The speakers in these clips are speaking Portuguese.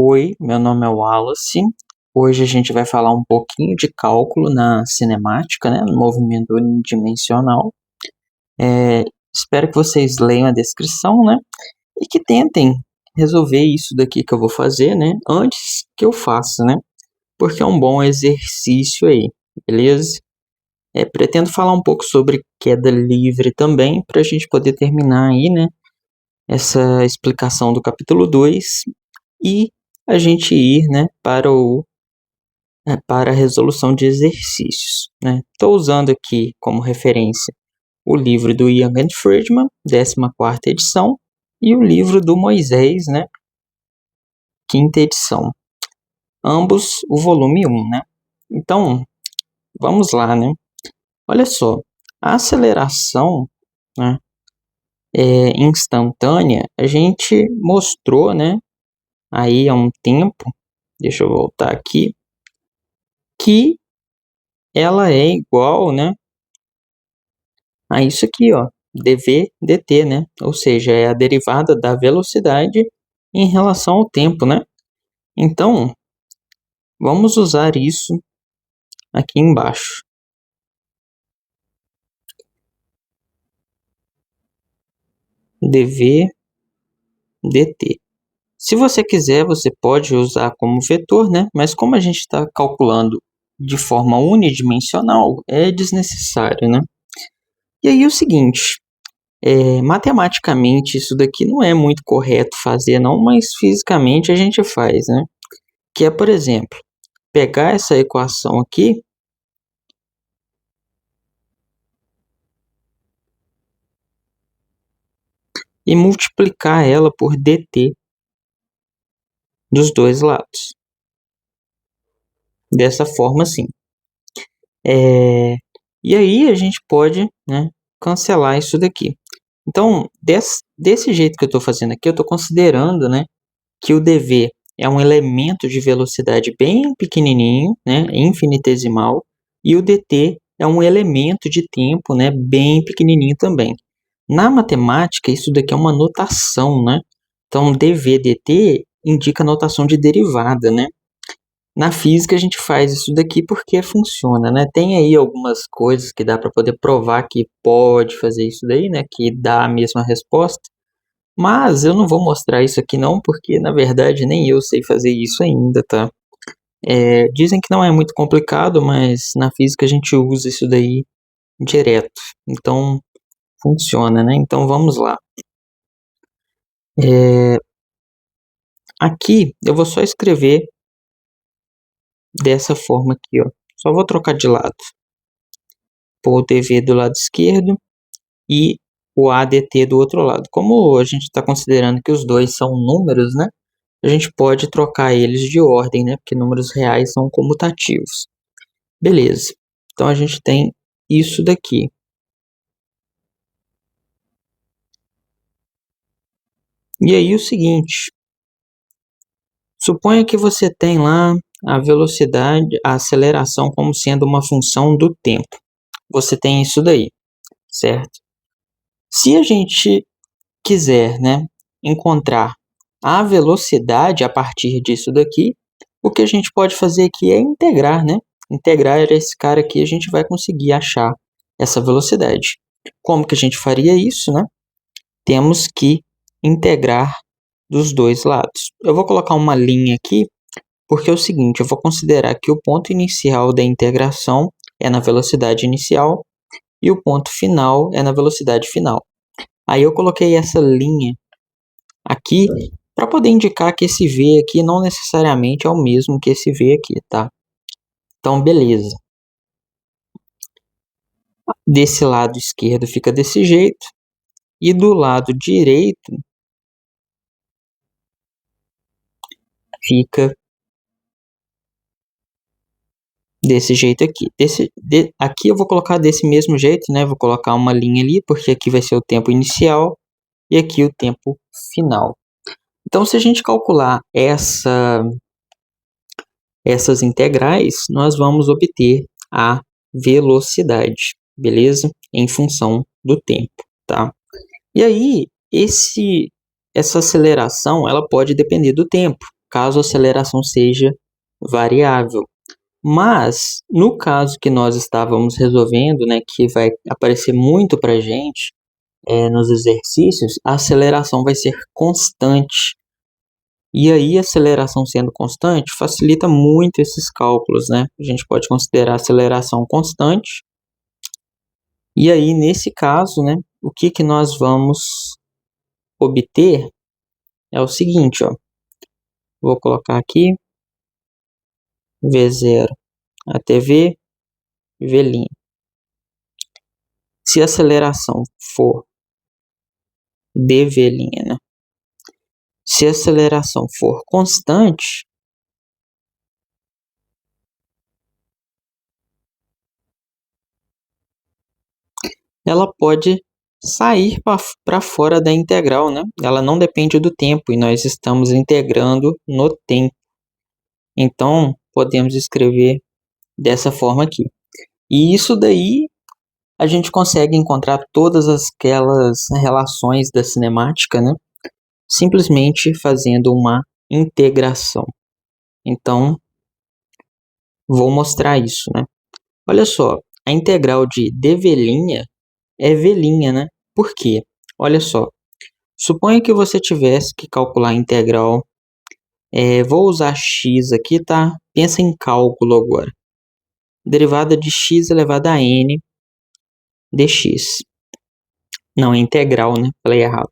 Oi, meu nome é Wallace. Hoje a gente vai falar um pouquinho de cálculo na cinemática, né, no movimento unidimensional. Espero que vocês leiam a descrição, né, e que tentem resolver isso daqui que eu vou fazer, né, antes que eu faça, né, porque é um bom exercício aí, beleza? Pretendo falar um pouco sobre queda livre também, para a gente poder terminar aí, né, essa explicação do capítulo 2 e a gente ir, né, para a resolução de exercícios, né? Estou usando aqui como referência o livro do Young and Friedman, 14ª edição, e o livro do Moisés, né, 5ª edição. Ambos o volume 1, né? Então, vamos lá, né? Olha só, a aceleração, né, instantânea, a gente mostrou, né, aí há um tempo, deixa eu voltar aqui, que ela é igual, né, a isso aqui, ó, dv dt, né? Ou seja, é a derivada da velocidade em relação ao tempo, né? Então, vamos usar isso aqui embaixo. dv dt. Se você quiser, você pode usar como vetor, né? Mas como a gente está calculando de forma unidimensional, é desnecessário, né? E aí o seguinte, matematicamente isso daqui não é muito correto fazer não, mas fisicamente a gente faz, né? Que é, por exemplo, pegar essa equação aqui e multiplicar ela por dt dos dois lados. Dessa forma, assim. E aí a gente pode, né, cancelar isso daqui. Então, desse jeito que eu estou fazendo aqui, eu estou considerando, né, que o dv é um elemento de velocidade bem pequenininho, né, infinitesimal, e o dt é um elemento de tempo, né, bem pequenininho também. Na matemática, isso daqui é uma notação, né? Então, dv dt indica notação de derivada, né? Na física, a gente faz isso daqui porque funciona, né? Tem aí algumas coisas que dá para poder provar que pode fazer isso daí, né? Que dá a mesma resposta. Mas eu não vou mostrar isso aqui não, porque na verdade nem eu sei fazer isso ainda, tá? Dizem que não é muito complicado, mas na física a gente usa isso daí direto. Então, funciona, né? Então, vamos lá. Aqui eu vou só escrever dessa forma aqui, ó. Só vou trocar de lado. Pôr o dv do lado esquerdo e o ADT do outro lado. Como a gente está considerando que os dois são números, né? A gente pode trocar eles de ordem, né? Porque números reais são comutativos. Beleza. Então a gente tem isso daqui. E aí o seguinte. Suponha que você tem lá a velocidade, a aceleração como sendo uma função do tempo. Você tem isso daí, certo? Se a gente quiser, né, encontrar a velocidade a partir disso daqui, o que a gente pode fazer aqui é integrar, né? Integrar esse cara aqui, a gente vai conseguir achar essa velocidade. Como que a gente faria isso, né? Temos que integrar dos dois lados. Eu vou colocar uma linha aqui, porque é o seguinte, eu vou considerar que o ponto inicial da integração é na velocidade inicial e o ponto final é na velocidade final. Aí eu coloquei essa linha aqui para poder indicar que esse V aqui não necessariamente é o mesmo que esse V aqui, tá? Então, beleza. Desse lado esquerdo fica desse jeito e do lado direito fica desse jeito aqui. Aqui eu vou colocar desse mesmo jeito, né? Vou colocar uma linha ali, porque aqui vai ser o tempo inicial e aqui o tempo final. Então, se a gente calcular essas integrais, nós vamos obter a velocidade, beleza? Em função do tempo, tá? E aí, essa aceleração, ela pode depender do tempo. caso a aceleração seja variável. Mas, no caso que nós estávamos resolvendo, né, que vai aparecer muito para a gente nos exercícios, a aceleração vai ser constante. E aí, a aceleração sendo constante, facilita muito esses cálculos, né? A gente pode considerar a aceleração constante. E aí, nesse caso, né, o que nós vamos obter é o seguinte, ó. Vou colocar aqui V0 até V, V'. Se a aceleração for dV', né? Se a aceleração for constante, ela pode sair para fora da integral, né? Ela não depende do tempo e nós estamos integrando no tempo. Então, podemos escrever dessa forma aqui. E isso daí a gente consegue encontrar todas aquelas relações da cinemática, né? Simplesmente fazendo uma integração. Então, vou mostrar isso, né? Olha só, a integral de dV' é V', né? Por quê? Olha só, suponha que você tivesse que calcular a integral. Vou usar x aqui, tá? Pensa em cálculo agora. Derivada de x elevado a n dx. Não, é integral, né? Falei errado.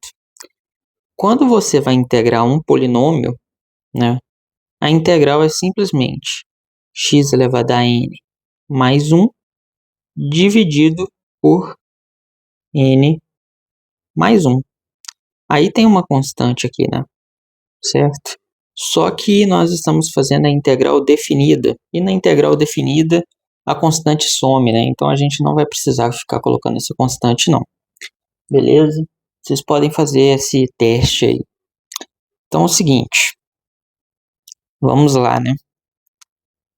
Quando você vai integrar um polinômio, né? A integral é simplesmente x elevado a n mais 1 dividido por n mais 1. Aí tem uma constante aqui, né? Certo? Só que nós estamos fazendo a integral definida. E na integral definida, a constante some, né? Então a gente não vai precisar ficar colocando essa constante, não. Beleza? Vocês podem fazer esse teste aí. Então é o seguinte. Vamos lá, né?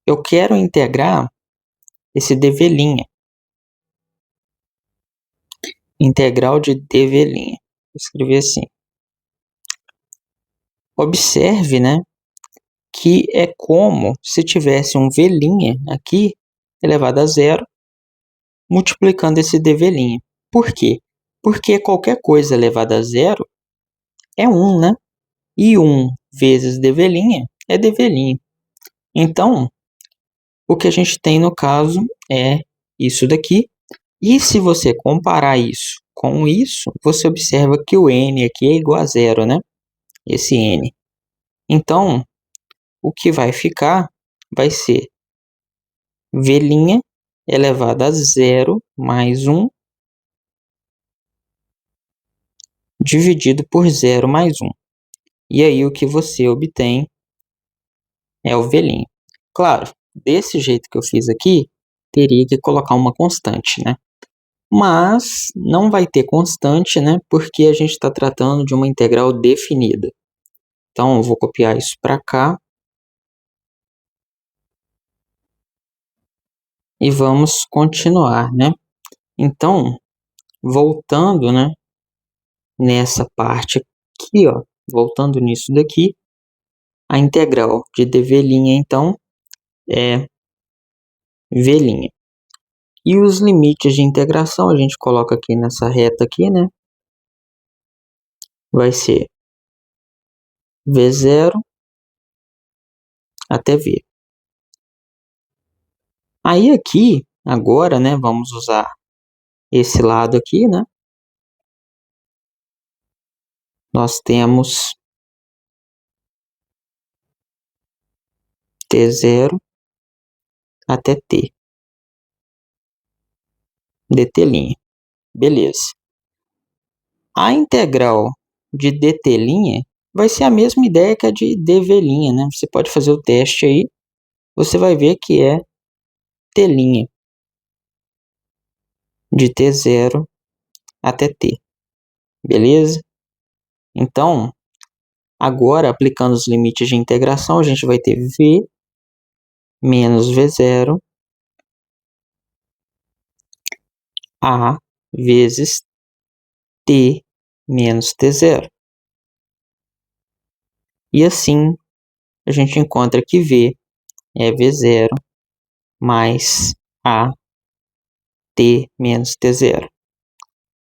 Eu quero integrar esse dV'. Integral de dV'. Vou escrever assim. Observe, né? Que é como se tivesse um V' aqui elevado a zero multiplicando esse dV'. Por quê? Porque qualquer coisa elevada a zero é 1, né? E 1 vezes dV' é dV'. Então, o que a gente tem no caso é isso daqui. E se você comparar isso com isso, você observa que o n aqui é igual a zero, né? Esse n. Então, o que vai ficar vai ser V' elevado a zero mais 1 dividido por 0 mais 1. E aí o que você obtém é o V'. Claro, desse jeito que eu fiz aqui, teria que colocar uma constante, né? Mas não vai ter constante, né? Porque a gente está tratando de uma integral definida. Então, eu vou copiar isso para cá. E vamos continuar, né? Então, voltando, né? Nessa parte aqui, ó. Voltando nisso daqui. A integral de dV', então, é V'. E os limites de integração a gente coloca aqui nessa reta aqui, né? Vai ser V0 até V. Aí aqui, agora, né, vamos usar esse lado aqui, né? Nós temos T0 até T. dt'. Beleza. A integral de dt' vai ser a mesma ideia que a de dv', né? Você pode fazer o teste aí. Você vai ver que é t' de T0 até T. Beleza? Então, agora, aplicando os limites de integração, a gente vai ter V menos V0 A vezes T menos T0. E assim a gente encontra que V é V0 mais AT menos T0.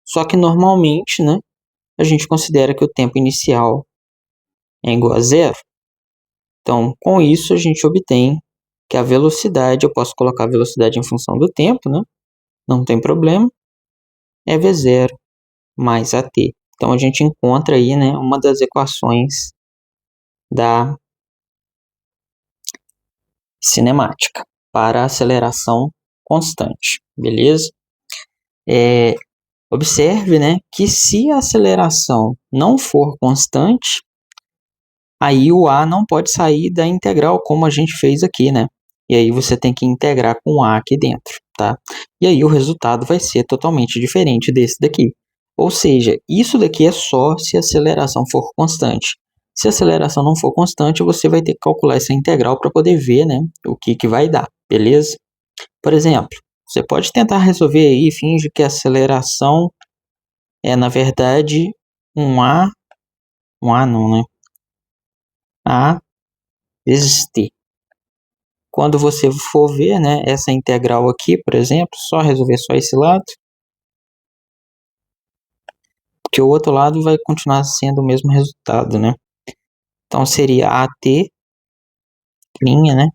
Só que normalmente, né, a gente considera que o tempo inicial é igual a zero. Então, com isso, a gente obtém que a velocidade, eu posso colocar a velocidade em função do tempo, né? Não tem problema, é V0 mais AT. Então, a gente encontra aí, né, uma das equações da cinemática para a aceleração constante, beleza? Observe, né, que se a aceleração não for constante, aí o A não pode sair da integral, como a gente fez aqui, né? E aí você tem que integrar com A aqui dentro, tá? E aí o resultado vai ser totalmente diferente desse daqui. Ou seja, isso daqui é só se a aceleração for constante. Se a aceleração não for constante, você vai ter que calcular essa integral para poder ver, né, o que vai dar, beleza? Por exemplo, você pode tentar resolver aí, finge que a aceleração é, na verdade, um A não, né? A vezes T. Quando você for ver, né, essa integral aqui, por exemplo, só resolver só esse lado, porque o outro lado vai continuar sendo o mesmo resultado, né? Então seria AT, linha, né,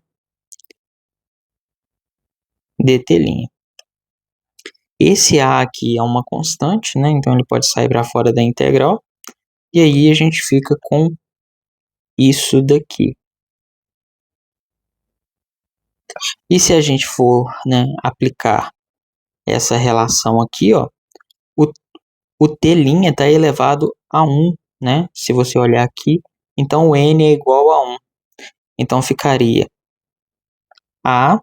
DT, linha. Esse A aqui é uma constante, né, então ele pode sair para fora da integral, e aí a gente fica com isso daqui. E se a gente for, né, aplicar essa relação aqui, ó, o T' está elevado a 1, né? Se você olhar aqui, então o N é igual a 1. Então ficaria A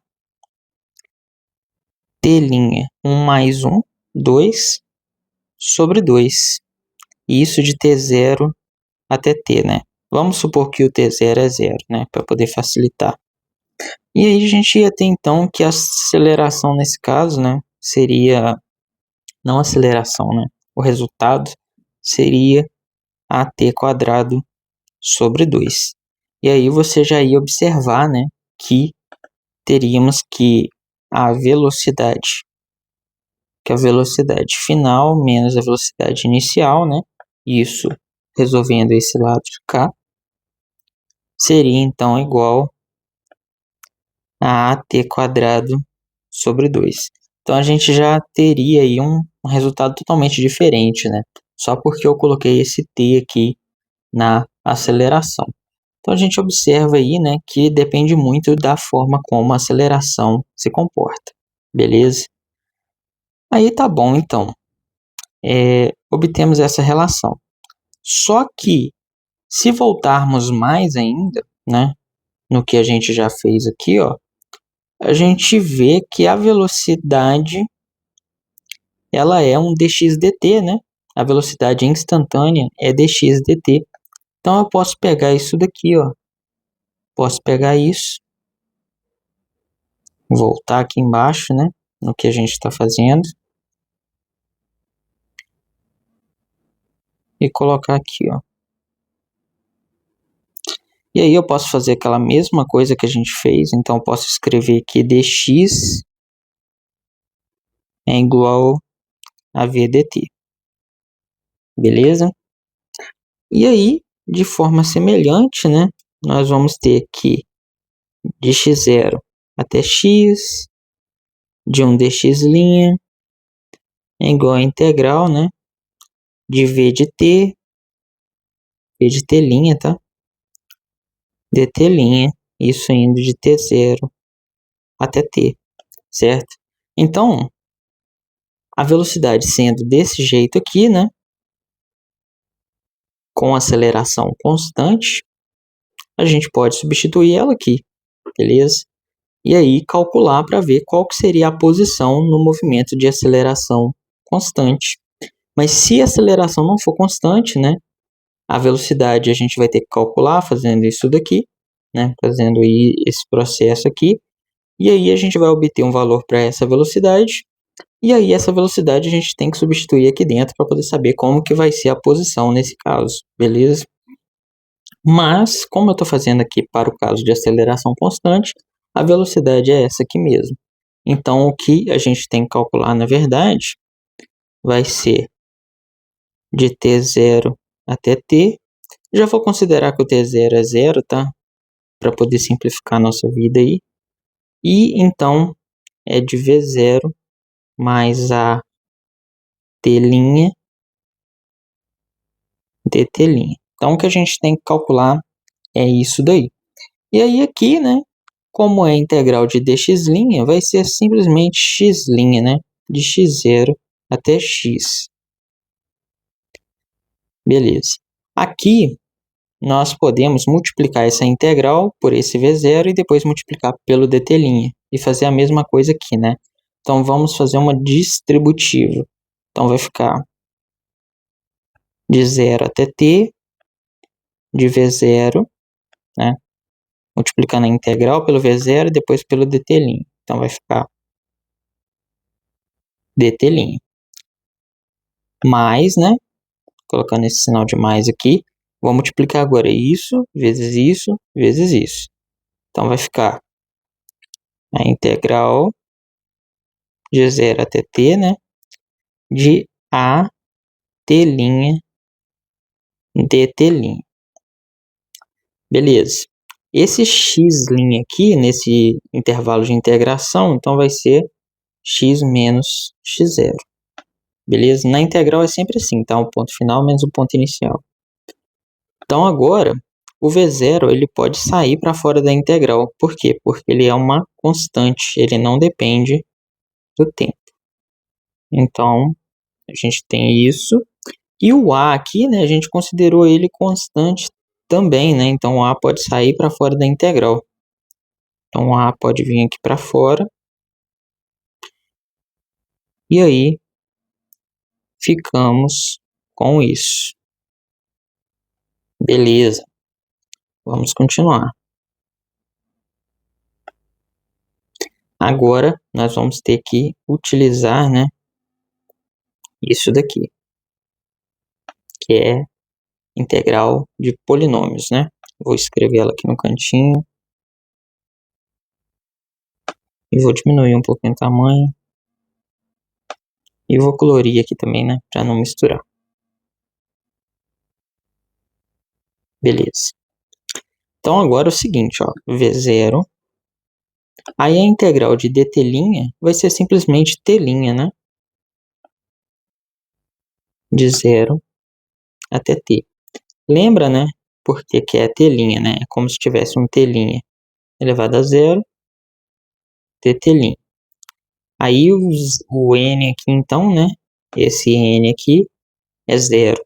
T', 1 mais 1, 2, sobre 2. Isso de T0 até T, né? Vamos supor que o T0 é 0, né? Para poder facilitar. E aí a gente ia ter então que a aceleração nesse caso, né? Seria, não aceleração, né? O resultado seria AT quadrado sobre 2. E aí você já ia observar, né, que teríamos que a velocidade final menos a velocidade inicial, né, isso resolvendo esse lado de cá, seria então igual a AT quadrado sobre 2. Então a gente já teria aí um resultado totalmente diferente, né, só porque eu coloquei esse T aqui na aceleração. Então a gente observa aí, né, que depende muito da forma como a aceleração se comporta, beleza? Aí tá bom, então, obtemos essa relação. Só que, se voltarmos mais ainda, né, no que a gente já fez aqui, ó, a gente vê que a velocidade, ela é um dx/dt, né? A velocidade instantânea é dx/dt. Então eu posso pegar isso daqui, ó. Posso pegar isso, voltar aqui embaixo, né, no que a gente está fazendo, e colocar aqui, ó. E aí eu posso fazer aquela mesma coisa que a gente fez, então eu posso escrever que dx é igual a v dt, beleza? E aí, de forma semelhante, né, nós vamos ter que de x0 até x, de 1 dx' é igual a integral, né, de v de t, tá? dt', isso indo de t0 até t, certo? Então, a velocidade sendo desse jeito aqui, né, com aceleração constante, a gente pode substituir ela aqui, beleza? E aí calcular para ver qual que seria a posição no movimento de aceleração constante. Mas se a aceleração não for constante, né, a velocidade a gente vai ter que calcular fazendo isso daqui, né, fazendo aí esse processo aqui, e aí a gente vai obter um valor para essa velocidade, e aí essa velocidade a gente tem que substituir aqui dentro para poder saber como que vai ser a posição nesse caso, beleza? Mas, como eu estou fazendo aqui para o caso de aceleração constante, a velocidade é essa aqui mesmo. Então, o que a gente tem que calcular, na verdade, vai ser de t0 até t. Já vou considerar que o t0 é zero, tá? Para poder simplificar a nossa vida aí. E, então, é de v0 mais a t' dt'. Então, o que a gente tem que calcular é isso daí. E aí aqui, né, como é integral de dx', vai ser simplesmente x', né, de x0 até x. Beleza. Aqui, nós podemos multiplicar essa integral por esse v0 e depois multiplicar pelo dt' e fazer a mesma coisa aqui, né? Então, vamos fazer uma distributiva. Então, vai ficar de 0 até t, de v0, né? Multiplicando a integral pelo v0 e depois pelo dt'. Então, vai ficar dt'. Mais, né? Colocando esse sinal de mais aqui, vou multiplicar agora isso, vezes isso, vezes isso. Então, vai ficar a integral de 0 até t, né? De a t' dt'. Beleza. Esse x' aqui, nesse intervalo de integração, então vai ser x menos x0. Beleza? Na integral é sempre assim, tá? O ponto final menos o ponto inicial. Então, agora, o v0 ele pode sair para fora da integral. Por quê? Porque ele é uma constante, ele não depende do tempo. Então, a gente tem isso. E o a aqui, né, a gente considerou ele constante também, né? Então, o a pode sair para fora da integral. Então, o a pode vir aqui para fora. E aí, ficamos com isso. Beleza. Vamos continuar. Agora, nós vamos ter que utilizar, né, isso daqui, que é integral de polinômios, né? Vou escrever ela aqui no cantinho. E vou diminuir um pouquinho o tamanho. E vou colorir aqui também, né? Para não misturar. Beleza. Então, agora é o seguinte, ó. V0. Aí a integral de dt' vai ser simplesmente t', né? De 0 até t. Lembra, né? Por que que é t', né? É como se tivesse um t' elevado a 0, tt'. Aí o n aqui, então, né? Esse n aqui é 0.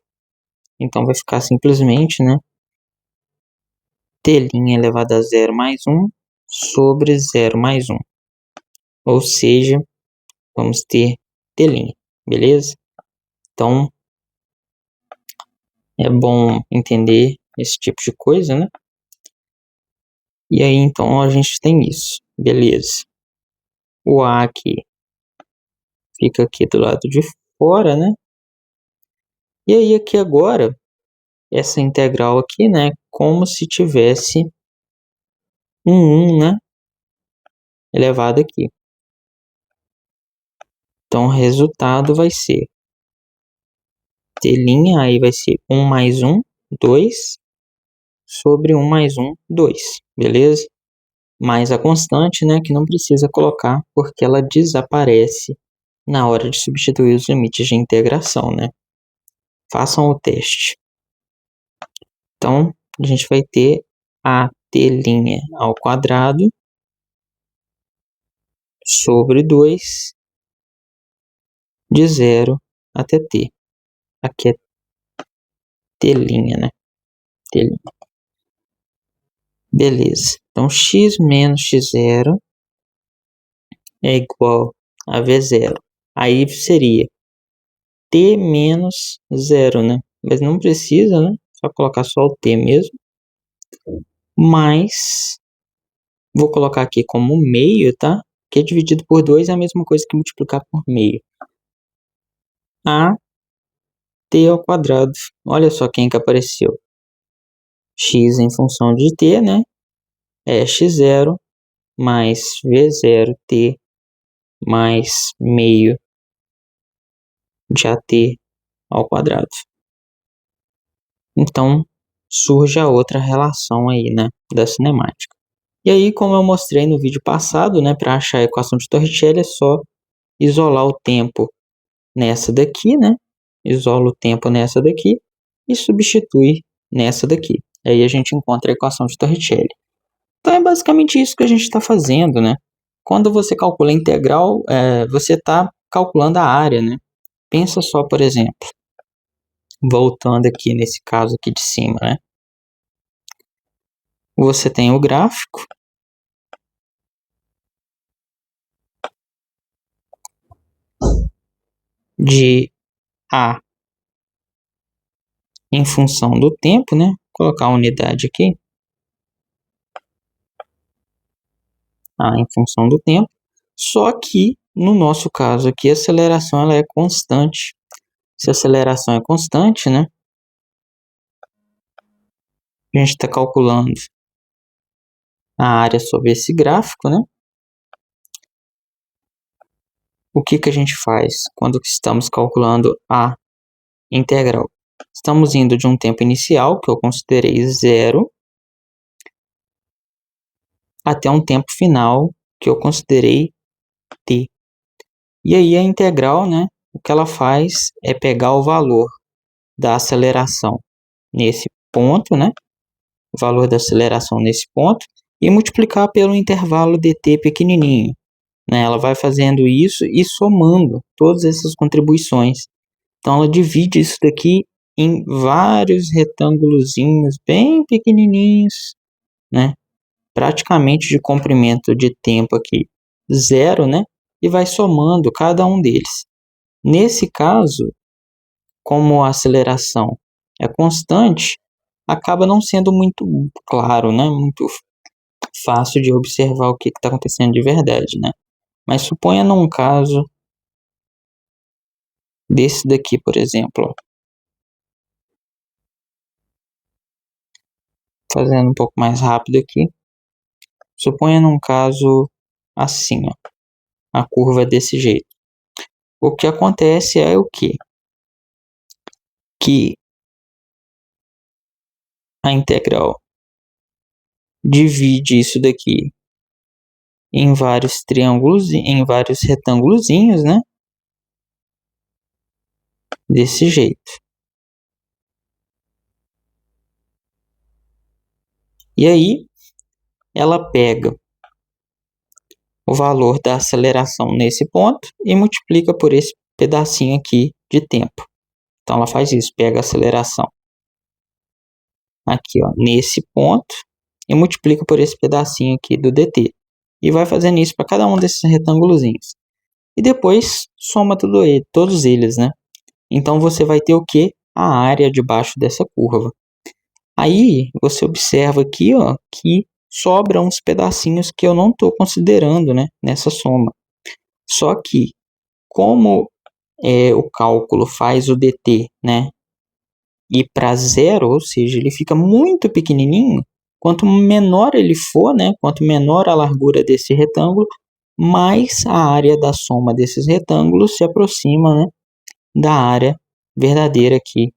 Então, vai ficar simplesmente, né? T' elevado a 0 mais 1 sobre 0 mais 1. Ou seja, vamos ter T', beleza? Então, é bom entender esse tipo de coisa, né? E aí, então, a gente tem isso, beleza? O A aqui fica aqui do lado de fora, né? E aí, aqui agora, essa integral aqui, né? Como se tivesse um 1, né? Elevado aqui. Então, o resultado vai ser T', aí vai ser 1 mais 1, 2, sobre 1 mais 1, 2, beleza? Mais a constante, né, que não precisa colocar, porque ela desaparece na hora de substituir os limites de integração, né? Façam o teste. Então, a gente vai ter a t' ao quadrado sobre 2 de 0 até t. Aqui é t', né? T'. Beleza. Então, x menos x0 é igual a v0. Aí seria t menos 0, né? Mas não precisa, né? Só colocar só o t mesmo. Mas, vou colocar aqui como meio, tá? Que é dividido por 2 é a mesma coisa que multiplicar por meio. A t ao quadrado. Olha só quem que apareceu. x em função de t, né, é x0 mais v0t mais meio de at ao quadrado. Então, surge a outra relação aí, né, da cinemática. E aí, como eu mostrei no vídeo passado, né, para achar a equação de Torricelli é só isolar o tempo nessa daqui, né, isola o tempo nessa daqui e substitui nessa daqui. Aí a gente encontra a equação de Torricelli. Então é basicamente isso que a gente está fazendo, né? Quando você calcula a integral, você está calculando a área, né? Pensa só, por exemplo, voltando aqui nesse caso aqui de cima, né? Você tem o gráfico de A em função do tempo, né? Vou colocar a unidade aqui. A em função do tempo. Só que, no nosso caso aqui, a aceleração ela é constante. Se a aceleração é constante, né? A gente está calculando a área sobre esse gráfico, né? O que a gente faz quando estamos calculando a integral? Estamos indo de um tempo inicial, que eu considerei 0, até um tempo final, que eu considerei t. E aí a integral, né, o que ela faz é pegar o valor da aceleração nesse ponto, né, o valor da aceleração nesse ponto, e multiplicar pelo intervalo dt pequenininho. Né? Ela vai fazendo isso e somando todas essas contribuições. Então ela divide isso daqui em vários retângulozinhos bem pequenininhos, né? Praticamente de comprimento de tempo aqui 0, né? E vai somando cada um deles. Nesse caso, como a aceleração é constante, acaba não sendo muito claro, né? Muito fácil de observar o que está acontecendo de verdade, né? Mas suponha num caso desse daqui, por exemplo, ó. Fazendo um pouco mais rápido aqui. Suponha num caso assim, ó, a curva desse jeito. O que acontece é o quê? Que a integral divide isso daqui em vários triângulos, em vários retângulozinhos, né? Desse jeito. E aí, ela pega o valor da aceleração nesse ponto e multiplica por esse pedacinho aqui de tempo. Então, ela faz isso, pega a aceleração aqui, ó, nesse ponto e multiplica por esse pedacinho aqui do dt. E vai fazendo isso para cada um desses retângulozinhos. E depois soma todos eles, né? Então, você vai ter o quê? A área debaixo dessa curva. Aí, você observa aqui, ó, que sobram uns pedacinhos que eu não estou considerando, né, nessa soma. Só que, como o cálculo faz o dt, né, ir para zero, ou seja, ele fica muito pequenininho, quanto menor ele for, né, quanto menor a largura desse retângulo, mais a área da soma desses retângulos se aproxima, né, da área verdadeira aqui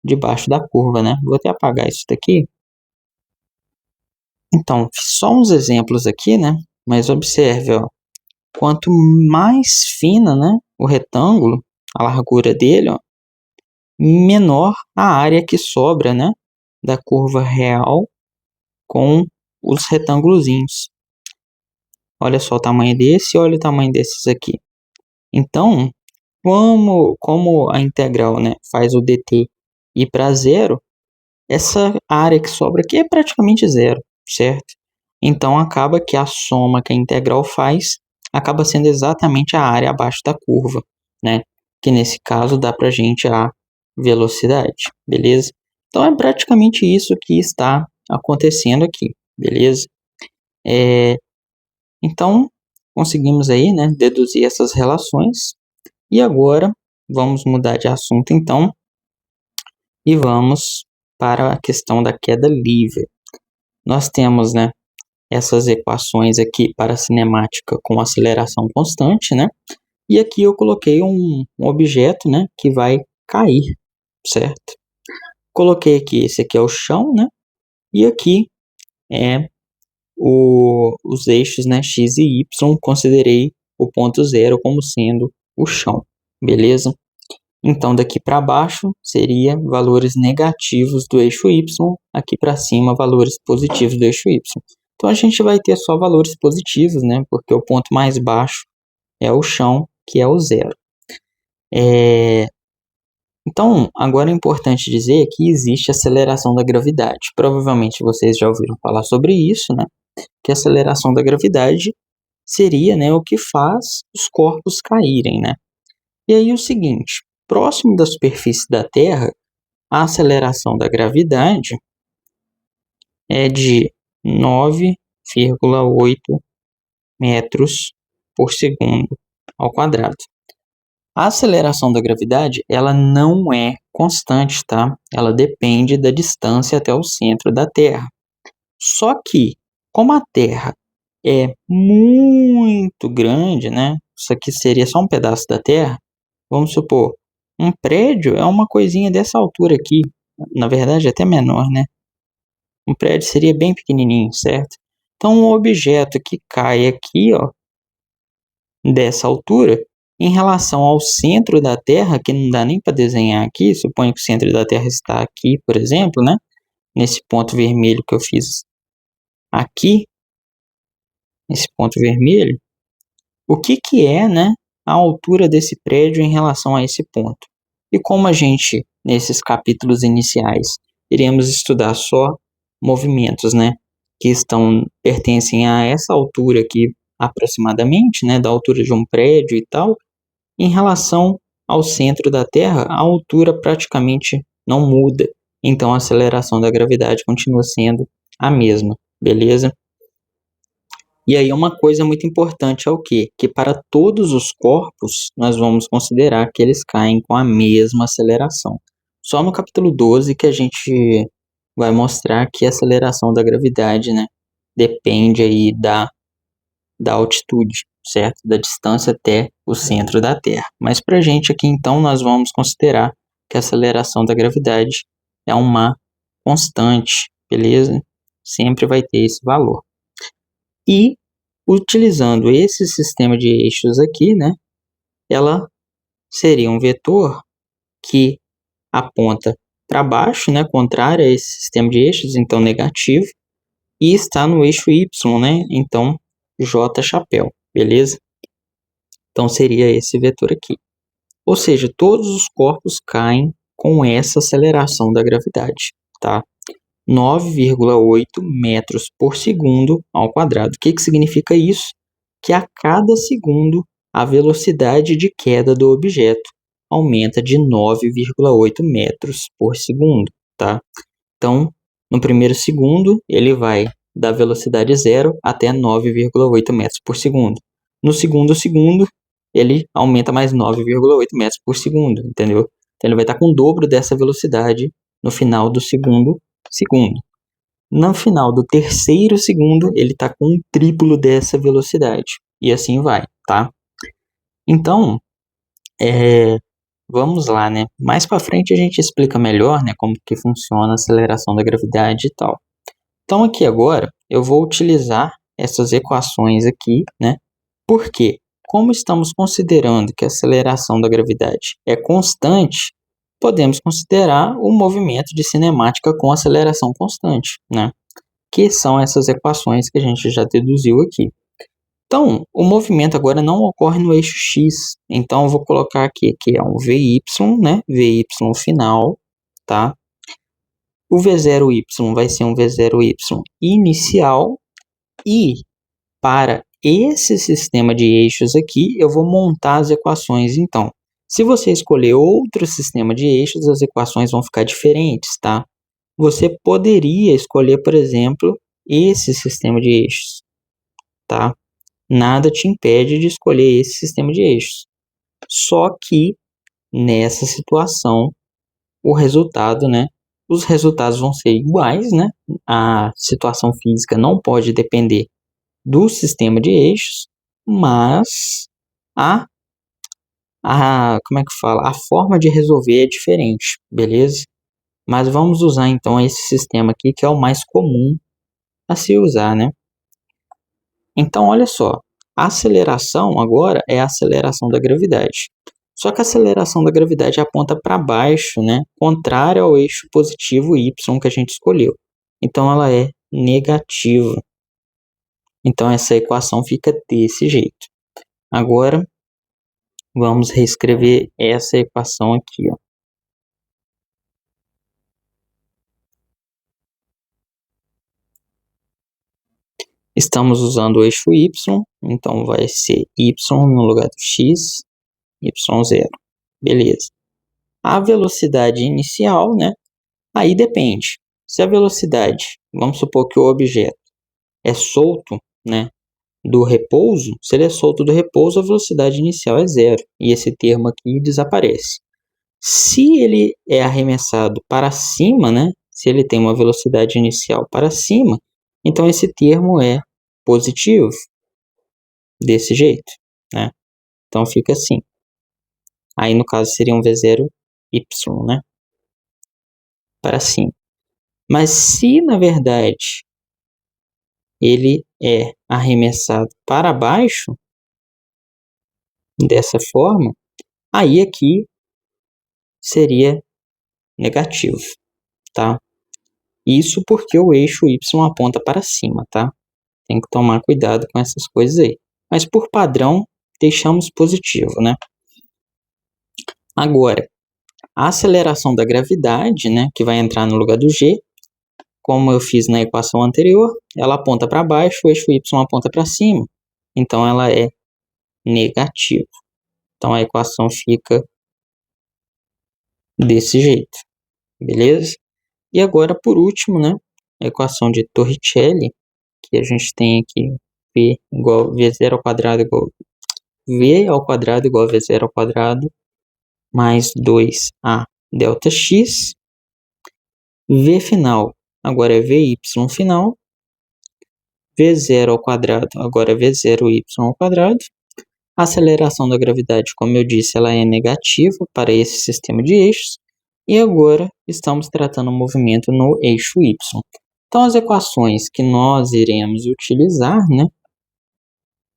debaixo da curva, né? Vou até apagar isso daqui. Então, só uns exemplos aqui, né? Mas observe, ó, quanto mais fina, né, o retângulo, a largura dele, ó, menor a área que sobra, né, da curva real com os retângulozinhos. Olha só o tamanho desse, olha o tamanho desses aqui. Então, como a integral, né, faz o dt ir para zero, essa área que sobra aqui é praticamente zero, certo? Então, acaba que a soma que a integral faz acaba sendo exatamente a área abaixo da curva, né? Que nesse caso dá para a gente a velocidade, beleza? Então, é praticamente isso que está acontecendo aqui, beleza? Então, conseguimos aí, né, deduzir essas relações. E agora, vamos mudar de assunto, então, e vamos para a questão da queda livre. Nós temos, né, essas equações aqui para a cinemática com aceleração constante, né? E aqui eu coloquei um objeto, né, que vai cair, certo? Coloquei aqui, esse aqui é o chão, né? E aqui é os eixos, né, x e y, considerei o ponto zero como sendo o chão, beleza? Então, daqui para baixo seria valores negativos do eixo y, aqui para cima valores positivos do eixo y. Então, a gente vai ter só valores positivos, né, porque o ponto mais baixo é o chão, que é o zero. Então, agora é importante dizer que existe aceleração da gravidade. Provavelmente vocês já ouviram falar sobre isso, né? Que a aceleração da gravidade seria, né, o que faz os corpos caírem, né? E aí o seguinte, próximo da superfície da Terra, a aceleração da gravidade é de 9,8 metros por segundo ao quadrado. A aceleração da gravidade, ela não é constante, tá? Ela depende da distância até o centro da Terra. Só que, como a Terra é muito grande, né? Isso aqui seria só um pedaço da Terra. Vamos supor, um prédio é uma coisinha dessa altura aqui. Na verdade, até menor, né? Um prédio seria bem pequenininho, certo? Então, um objeto que cai aqui, ó, dessa altura, em relação ao centro da Terra, que não dá nem para desenhar aqui, suponho que o centro da Terra está aqui, por exemplo, né? Nesse ponto vermelho que eu fiz aqui, esse ponto vermelho, o que que é, né, a altura desse prédio em relação a esse ponto? E como a gente, nesses capítulos iniciais, iremos estudar só movimentos, né, que pertencem a essa altura aqui, aproximadamente, né, da altura de um prédio e tal, em relação ao centro da Terra, a altura praticamente não muda. Então, a aceleração da gravidade continua sendo a mesma, beleza? E aí uma coisa muito importante é o quê? Que para todos os corpos, nós vamos considerar que eles caem com a mesma aceleração. Só no capítulo 12 que a gente vai mostrar que a aceleração da gravidade, né, depende aí da altitude, certo? Da distância até o centro da Terra. Mas para a gente aqui, então, nós vamos considerar que a aceleração da gravidade é uma constante, beleza? Sempre vai ter esse valor. E, utilizando esse sistema de eixos aqui, né, ela seria um vetor que aponta para baixo, né, contrário a esse sistema de eixos, então negativo, e está no eixo Y, né, então J chapéu, beleza? Então seria esse vetor aqui. Ou seja, todos os corpos caem com essa aceleração da gravidade, tá? 9,8 metros por segundo ao quadrado. O que significa isso? Que a cada segundo a velocidade de queda do objeto aumenta de 9,8 metros por segundo, tá? Então, no primeiro segundo, ele vai da velocidade zero até 9,8 metros por segundo. No segundo segundo, ele aumenta mais 9,8 metros por segundo, entendeu? Então, ele vai estar com o dobro dessa velocidade no final do segundo segundo. No final do terceiro segundo, ele está com o triplo dessa velocidade. E assim vai, tá? Então, vamos lá, né? Mais para frente a gente explica melhor, né, como que funciona a aceleração da gravidade e tal. Então, aqui agora, eu vou utilizar essas equações aqui, né? Porque, como estamos considerando que a aceleração da gravidade é constante, podemos considerar o movimento de cinemática com aceleração constante, né? Que são essas equações que a gente já deduziu aqui. Então, o movimento agora não ocorre no eixo x. Então, eu vou colocar aqui que é um VY, né? VY final, tá? O V0y vai ser um V0y inicial. E para esse sistema de eixos aqui, eu vou montar as equações. Então, se você escolher outro sistema de eixos, as equações vão ficar diferentes, tá? Você poderia escolher, por exemplo, esse sistema de eixos, tá? Nada te impede de escolher esse sistema de eixos. Só que, nessa situação, o resultado, né, os resultados vão ser iguais, né? A situação física não pode depender do sistema de eixos, mas como é que fala? A forma de resolver é diferente, beleza? Mas vamos usar então esse sistema aqui que é o mais comum a se usar, né? Então, olha só, a aceleração agora é a aceleração da gravidade. Só que a aceleração da gravidade aponta para baixo, né? Contrário ao eixo positivo y que a gente escolheu. Então, ela é negativa. Então, essa equação fica desse jeito. Agora, vamos reescrever essa equação aqui, ó. Estamos usando o eixo y, então vai ser y no lugar do x, y0. Beleza. A velocidade inicial, né? Aí depende. Se a velocidade, vamos supor que o objeto é solto, né, do repouso, se ele é solto do repouso, a velocidade inicial é zero. E esse termo aqui desaparece. Se ele é arremessado para cima, né, se ele tem uma velocidade inicial para cima, então esse termo é positivo. Desse jeito, né? Então fica assim. Aí no caso seria um V0y, né? Para cima. Mas se na verdade ele é arremessado para baixo, dessa forma, aí aqui seria negativo, tá? Isso porque o eixo y aponta para cima, tá? Tem que tomar cuidado com essas coisas aí. Mas por padrão, deixamos positivo, né? Agora, a aceleração da gravidade, né, que vai entrar no lugar do g, como eu fiz na equação anterior, ela aponta para baixo, o eixo y aponta para cima. Então, ela é negativa. Então, a equação fica desse jeito. Beleza? E agora, por último, né, a equação de Torricelli, que a gente tem aqui v igual v0 ao quadrado igual v ao quadrado igual a v0 ao quadrado mais 2a delta x. V final agora é vy final. V0 ao quadrado agora é v0y ao quadrado. A aceleração da gravidade, como eu disse, ela é negativa para esse sistema de eixos. E agora estamos tratando o movimento no eixo y. Então, as equações que nós iremos utilizar, né,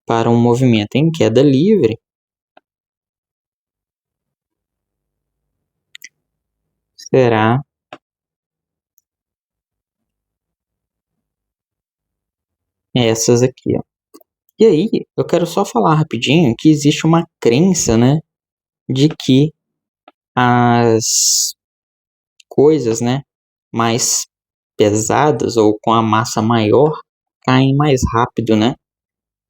para um movimento em queda livre será essas aqui, ó. E aí, eu quero só falar rapidinho que existe uma crença, né, de que as coisas, né, mais pesadas ou com a massa maior caem mais rápido, né?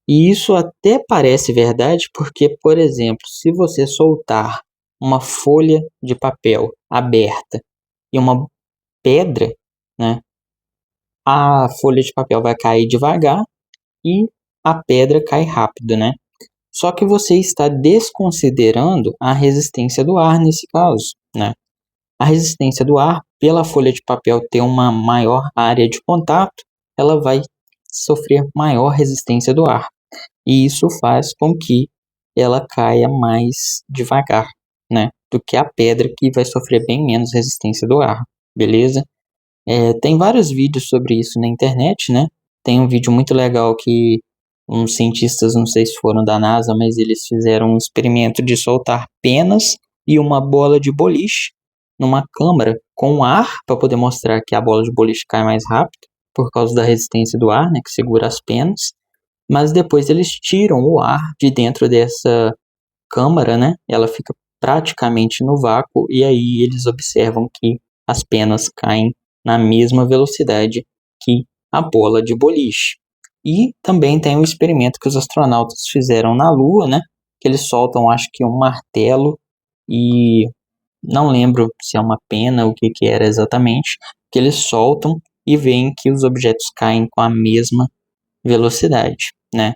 E isso até parece verdade porque, por exemplo, se você soltar uma folha de papel aberta e uma pedra, né, a folha de papel vai cair devagar e a pedra cai rápido, né? Só que você está desconsiderando a resistência do ar nesse caso, né? A resistência do ar, pela folha de papel ter uma maior área de contato, ela vai sofrer maior resistência do ar. E isso faz com que ela caia mais devagar, né? Do que a pedra, que vai sofrer bem menos resistência do ar, beleza? Tem vários vídeos sobre isso na internet, né? Tem um vídeo muito legal que uns cientistas, não sei se foram da NASA, mas eles fizeram um experimento de soltar penas e uma bola de boliche numa câmara com ar para poder mostrar que a bola de boliche cai mais rápido por causa da resistência do ar, né, que segura as penas. Mas depois eles tiram o ar de dentro dessa câmara, né? Ela fica praticamente no vácuo e aí eles observam que as penas caem na mesma velocidade que a bola de boliche. E também tem um experimento que os astronautas fizeram na Lua, né? Que eles soltam, acho que um martelo e não lembro se é uma pena, o que que era exatamente, que eles soltam e veem que os objetos caem com a mesma velocidade, né?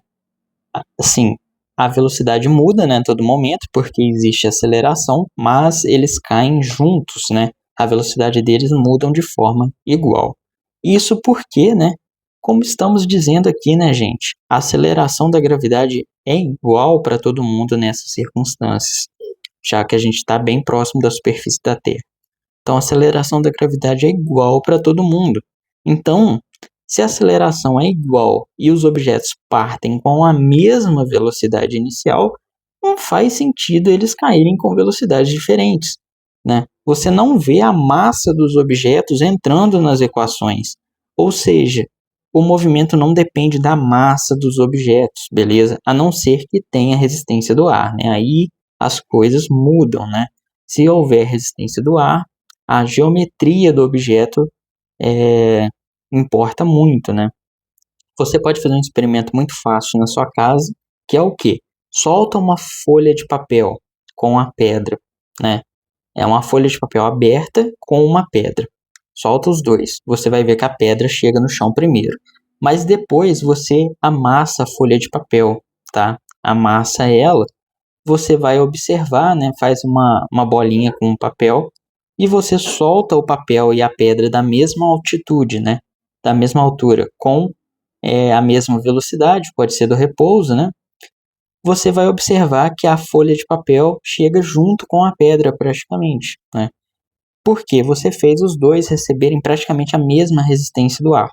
Assim, a velocidade muda, né, a todo momento, porque existe aceleração, mas eles caem juntos, né? a velocidade deles mudam de forma igual. Isso porque, né, como estamos dizendo aqui, né, gente, a aceleração da gravidade é igual para todo mundo nessas circunstâncias, já que a gente está bem próximo da superfície da Terra. Então, a aceleração da gravidade é igual para todo mundo. Então, se a aceleração é igual e os objetos partem com a mesma velocidade inicial, não faz sentido eles caírem com velocidades diferentes, né? Você não vê a massa dos objetos entrando nas equações. Ou seja, o movimento não depende da massa dos objetos, beleza? A não ser que tenha resistência do ar, né? Aí as coisas mudam, né? Se houver resistência do ar, a geometria do objeto importa muito, né? Você pode fazer um experimento muito fácil na sua casa, que é o quê? Solta uma folha de papel com a pedra, né? É uma folha de papel aberta com uma pedra. Solta os dois. Você vai ver que a pedra chega no chão primeiro. Mas depois você amassa a folha de papel, tá? Amassa ela. Você vai observar, né? Faz uma bolinha com o papel e você solta o papel e a pedra da mesma altitude, né? Da mesma altura, com a mesma velocidade, pode ser do repouso, né? Você vai observar que a folha de papel chega junto com a pedra praticamente, né? Porque você fez os dois receberem praticamente a mesma resistência do ar.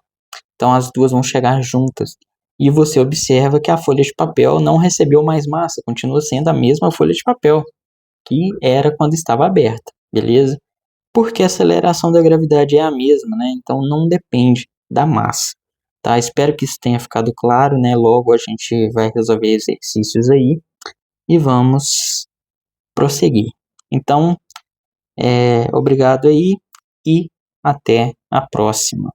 Então as duas vão chegar juntas. E você observa que a folha de papel não recebeu mais massa, continua sendo a mesma folha de papel que era quando estava aberta, beleza? Porque a aceleração da gravidade é a mesma, né? Então não depende da massa, tá? Espero que isso tenha ficado claro, né? Logo a gente vai resolver exercícios aí e vamos prosseguir. Então, obrigado aí e até a próxima.